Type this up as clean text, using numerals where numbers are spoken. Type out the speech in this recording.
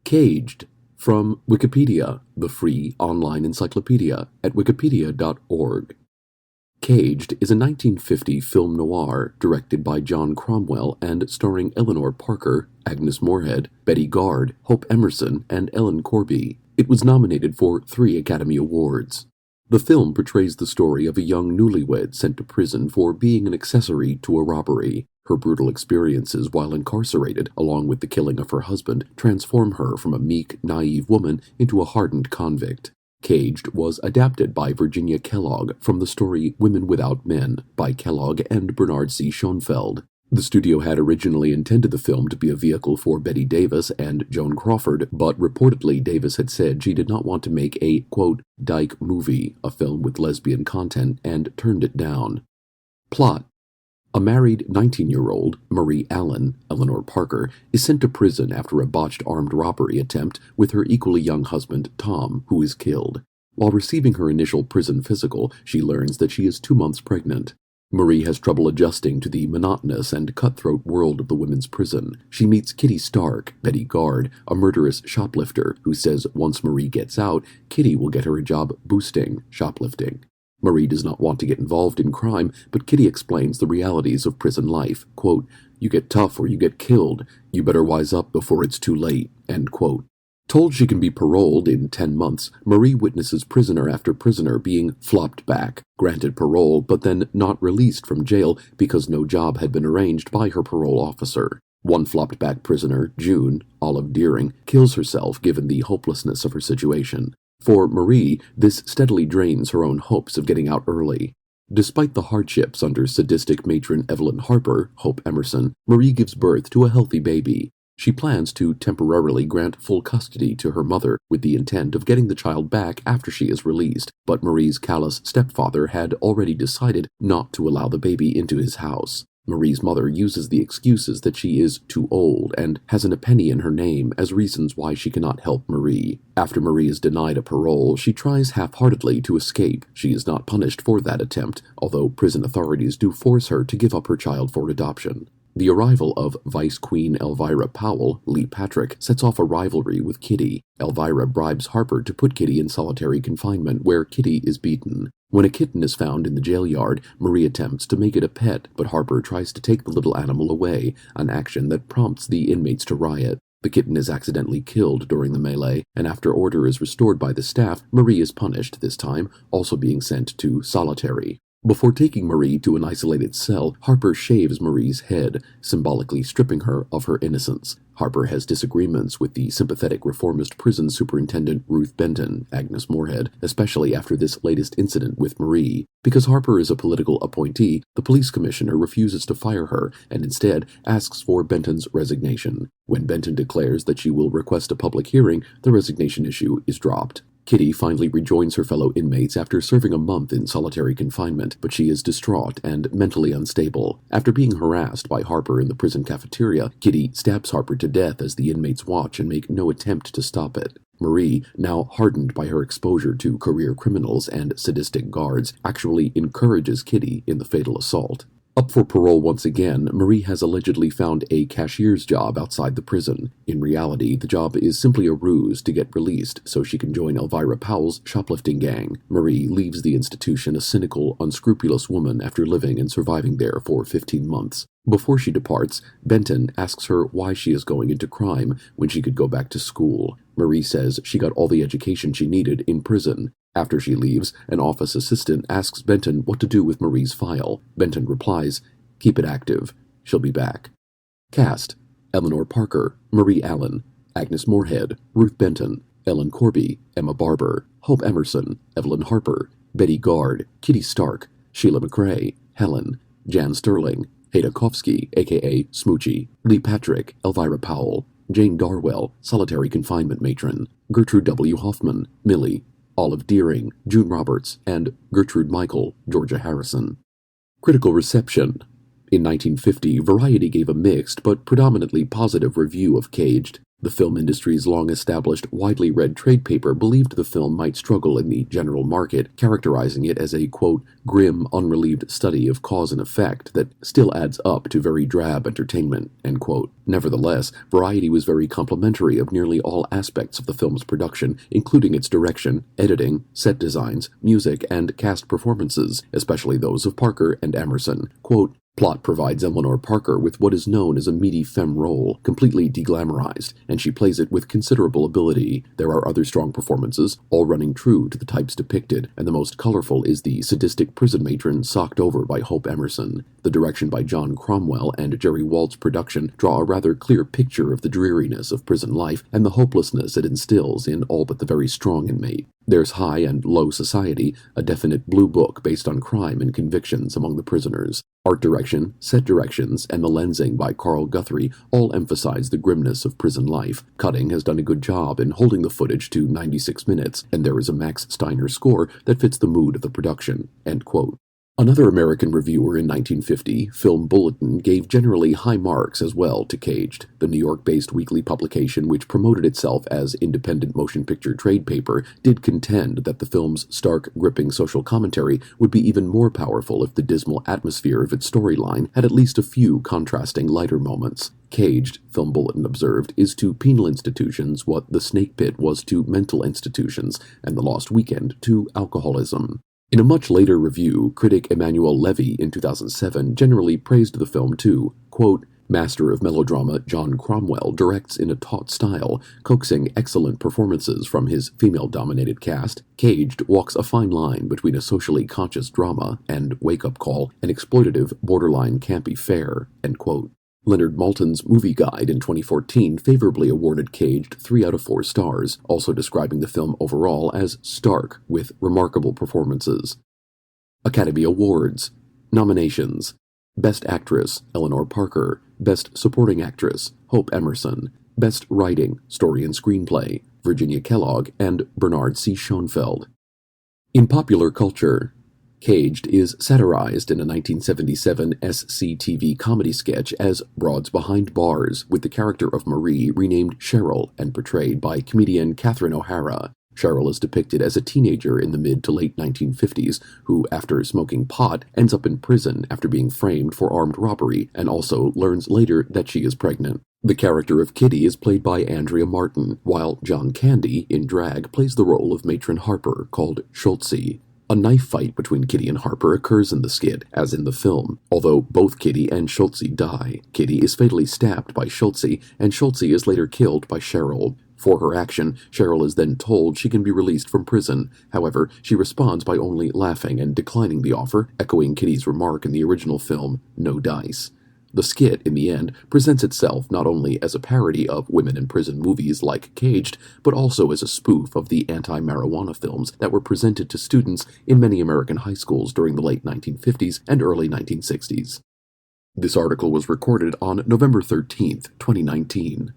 Caged, from Wikipedia, the free online encyclopedia at wikipedia.org. Caged is a 1950 film noir directed by John Cromwell and starring Eleanor Parker, Agnes Moorehead, Betty Garde, Hope Emerson, and Ellen Corby. It was nominated for 3 Academy Awards. The film portrays the story of a young newlywed sent to prison for being an accessory to a robbery. Her brutal experiences while incarcerated, along with the killing of her husband, transform her from a meek, naive woman into a hardened convict. Caged was adapted by Virginia Kellogg from the story Women Without Men by Kellogg and Bernard C. Schoenfeld. The studio had originally intended the film to be a vehicle for Bette Davis and Joan Crawford, but reportedly Davis had said she did not want to make a, quote, dyke movie, a film with lesbian content, and turned it down. Plot. A married 19-year-old, Marie Allen, Eleanor Parker, is sent to prison after a botched armed robbery attempt with her equally young husband, Tom, who is killed. While receiving her initial prison physical, she learns that she is 2 months pregnant. Marie has trouble adjusting to the monotonous and cutthroat world of the women's prison. She meets Kitty Stark, Betty Garde, a murderous shoplifter, who says once Marie gets out, Kitty will get her a job boosting shoplifting. Marie does not want to get involved in crime, but Kitty explains the realities of prison life. Quote, "You get tough or you get killed. You better wise up before it's too late." End quote. Told she can be paroled in 10 months, Marie witnesses prisoner after prisoner being flopped back, granted parole, but then not released from jail because no job had been arranged by her parole officer. One flopped back prisoner, June, Olive Deering, kills herself given the hopelessness of her situation. For Marie, this steadily drains her own hopes of getting out early. Despite the hardships under sadistic matron Evelyn Harper, Hope Emerson, Marie gives birth to a healthy baby. She plans to temporarily grant full custody to her mother with the intent of getting the child back after she is released, but Marie's callous stepfather had already decided not to allow the baby into his house. Marie's mother uses the excuses that she is too old and hasn't a penny in her name as reasons why she cannot help Marie. After Marie is denied a parole, she tries half-heartedly to escape. She is not punished for that attempt, although prison authorities do force her to give up her child for adoption. The arrival of Vice Queen Elvira Powell, Lee Patrick, sets off a rivalry with Kitty. Elvira bribes Harper to put Kitty in solitary confinement, where Kitty is beaten. When a kitten is found in the jail yard, Marie attempts to make it a pet, but Harper tries to take the little animal away, an action that prompts the inmates to riot. The kitten is accidentally killed during the melee, and after order is restored by the staff, Marie is punished this time, also being sent to solitary. Before taking Marie to an isolated cell, Harper shaves Marie's head, symbolically stripping her of her innocence. Harper has disagreements with the sympathetic reformist prison superintendent Ruth Benton, Agnes Moorehead, especially after this latest incident with Marie. Because Harper is a political appointee, the police commissioner refuses to fire her and instead asks for Benton's resignation. When Benton declares that she will request a public hearing, the resignation issue is dropped. Kitty finally rejoins her fellow inmates after serving a month in solitary confinement, but she is distraught and mentally unstable. After being harassed by Harper in the prison cafeteria, Kitty stabs Harper to death as the inmates watch and make no attempt to stop it. Marie, now hardened by her exposure to career criminals and sadistic guards, actually encourages Kitty in the fatal assault. Up for parole once again, Marie has allegedly found a cashier's job outside the prison. In reality, the job is simply a ruse to get released so she can join Elvira Powell's shoplifting gang. Marie leaves the institution a cynical, unscrupulous woman after living and surviving there for 15 months. Before she departs, Benton asks her why she is going into crime when she could go back to school. Marie says she got all the education she needed in prison. After she leaves, an office assistant asks Benton what to do with Marie's file. Benton replies, "Keep it active. She'll be back." Cast: Eleanor Parker, Marie Allen, Agnes Moorehead, Ruth Benton, Ellen Corby, Emma Barber, Hope Emerson, Evelyn Harper, Betty Garde, Kitty Stark, Sheila McRae, Helen, Jan Sterling, Haida Kofsky, a.k.a. Smoochie, Lee Patrick, Elvira Powell, Jane Darwell, solitary confinement matron, Gertrude W. Hoffman, Millie, Olive Deering, June Roberts, and Gertrude Michael, Georgia Harrison. Critical reception. In 1950, Variety gave a mixed but predominantly positive review of Caged. The film industry's long-established, widely read trade paper believed the film might struggle in the general market, characterizing it as a, quote, grim, unrelieved study of cause and effect that still adds up to very drab entertainment, end quote. Nevertheless, Variety was very complimentary of nearly all aspects of the film's production, including its direction, editing, set designs, music, and cast performances, especially those of Parker and Emerson. Quote, plot provides Eleanor Parker with what is known as a meaty femme role, completely deglamorized, and she plays it with considerable ability. There are other strong performances, all running true to the types depicted, and the most colorful is the sadistic prison matron socked over by Hope Emerson. The direction by John Cromwell and Jerry Walt's production draw a rather clear picture of the dreariness of prison life and the hopelessness it instills in all but the very strong inmate. There's high and low society, a definite blue book based on crime and convictions among the prisoners. Art direction, set directions, and the lensing by Carl Guthrie all emphasize the grimness of prison life. Cutting has done a good job in holding the footage to 96 minutes, and there is a Max Steiner score that fits the mood of the production, end quote. Another American reviewer in 1950, Film Bulletin, gave generally high marks as well to Caged. The New York-based weekly publication, which promoted itself as independent motion picture trade paper, did contend that the film's stark, gripping social commentary would be even more powerful if the dismal atmosphere of its storyline had at least a few contrasting lighter moments. Caged, Film Bulletin observed, is to penal institutions what The Snake Pit was to mental institutions, and The Lost Weekend to alcoholism. In a much later review, critic Emmanuel Levy in 2007 generally praised the film too. Quote, master of melodrama John Cromwell directs in a taut style, coaxing excellent performances from his female-dominated cast. Caged walks a fine line between a socially conscious drama and wake-up call, an exploitative, borderline campy fare, end quote. Leonard Maltin's Movie Guide in 2014 favorably awarded Caged 3 out of 4 stars, also describing the film overall as stark, with remarkable performances. Academy Awards. Nominations: Best Actress, Eleanor Parker. Best Supporting Actress, Hope Emerson. Best Writing, Story and Screenplay, Virginia Kellogg and Bernard C. Schoenfeld. In popular culture, Caged is satirized in a 1977 SCTV comedy sketch as Broads Behind Bars, with the character of Marie renamed Cheryl and portrayed by comedian Catherine O'Hara. Cheryl is depicted as a teenager in the mid to late 1950s who, after smoking pot, ends up in prison after being framed for armed robbery and also learns later that she is pregnant. The character of Kitty is played by Andrea Martin, while John Candy, in drag, plays the role of Matron Harper, called Schultze. A knife fight between Kitty and Harper occurs in the skit, as in the film. Although both Kitty and Schultze die, Kitty is fatally stabbed by Schultze, and Schultze is later killed by Cheryl. For her action, Cheryl is then told she can be released from prison. However, she responds by only laughing and declining the offer, echoing Kitty's remark in the original film, "No dice." The skit, in the end, presents itself not only as a parody of women in prison movies like Caged, but also as a spoof of the anti-marijuana films that were presented to students in many American high schools during the late 1950s and early 1960s. This article was recorded on November 13th, 2019.